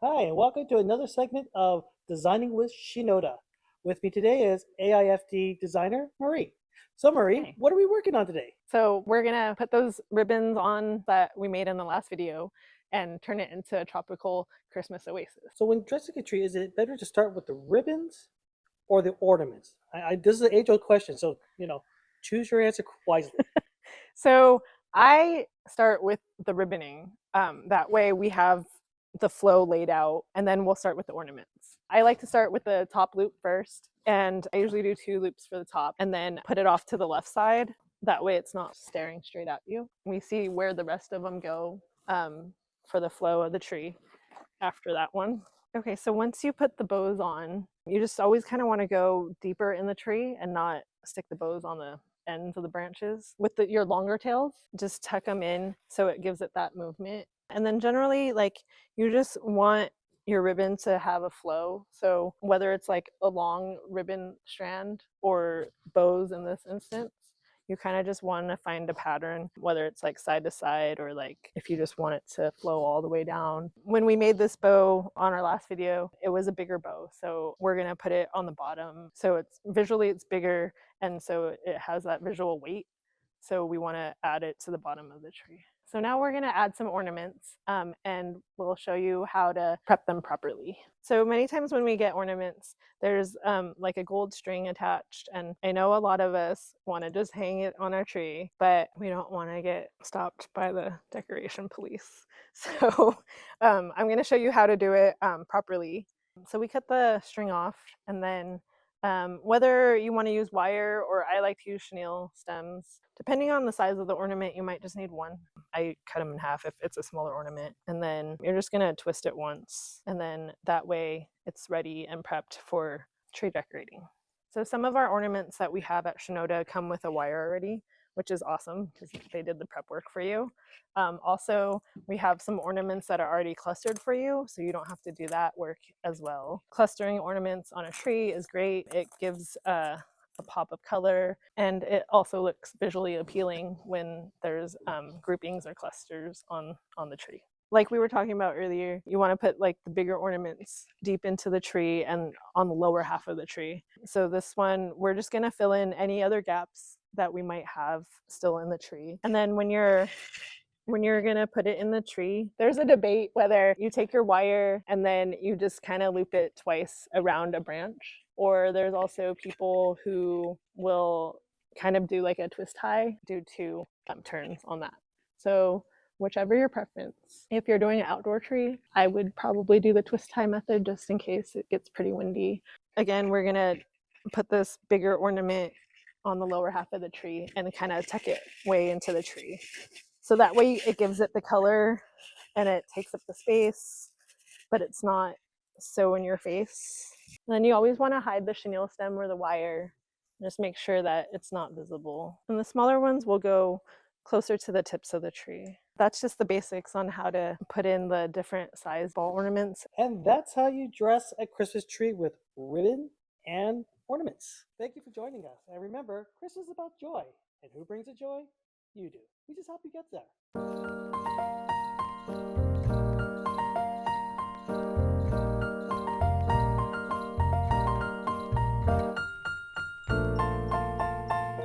Hi, and welcome to another segment of Designing with Shinoda. With me today is AIFD designer Marie. So, Marie, Okay. what are we working on today? So we're gonna put those ribbons on that we made in the last video and turn it into a tropical Christmas oasis. So, when dressing a tree, is it better to start with the ribbons or the ornaments? This is an age-old question, so choose your answer wisely. So I start with the ribboning. That way we have the flow laid out, and then we'll start with the ornaments. I like to start with the top loop first, and I usually do 2 loops for the top and then put it off to the left side. That way it's not staring straight at you. We see where the rest of them go for the flow of the tree after that one. Okay, so once you put the bows on, you just always kind of want to go deeper in the tree and not stick the bows on the ends of the branches. With your longer tails, just tuck them in so it gives it that movement. And then generally, like, you just want your ribbon to have a flow. So whether it's like a long ribbon strand or bows in this instance, you kind of just want to find a pattern, whether it's like side to side or like if you just want it to flow all the way down. When we made this bow on our last video, it was a bigger bow. So we're going to put it on the bottom. So it's visually it's bigger, and so it has that visual weight. So we want to add it to the bottom of the tree. So now we're going to add some ornaments, and we'll show you how to prep them properly. So many times when we get ornaments, there's like a gold string attached, and I know a lot of us want to just hang it on our tree, but we don't want to get stopped by the decoration police. So I'm going to show you how to do it properly. So we cut the string off, and then whether you want to use wire or I like to use chenille stems. Depending on the size of the ornament, you might just need one. I cut them in half if it's a smaller ornament. And then you're just going to twist it once. And then that way it's ready and prepped for tree decorating. So some of our ornaments that we have at Shinoda come with a wire already, which is awesome because they did the prep work for you. Also, we have some ornaments that are already clustered for you, so you don't have to do that work as well. Clustering ornaments on a tree is great. It gives a pop of color, and it also looks visually appealing when there's groupings or clusters on the tree. Like we were talking about earlier, you want to put like the bigger ornaments deep into the tree and on the lower half of the tree. So this one, we're just going to fill in any other gaps that we might have still in the tree. And then when you're going to put it in the tree, there's a debate whether you take your wire and then you just kind of loop it twice around a branch, or there's also people who will kind of do like a twist tie, do 2 turns on that. So whichever your preference. If you're doing an outdoor tree, I would probably do the twist tie method just in case it gets pretty windy. Again, we're going to put this bigger ornament on the lower half of the tree and kind of tuck it way into the tree. So that way it gives it the color and it takes up the space, but it's not so in your face. And then you always want to hide the chenille stem or the wire. Just make sure that it's not visible. And the smaller ones will go closer to the tips of the tree. That's just the basics on how to put in the different size ball ornaments. And that's how you dress a Christmas tree with ribbon and ornaments. Thank you for joining us. And remember, Christmas is about joy. And who brings the joy? You do. We just help you get there.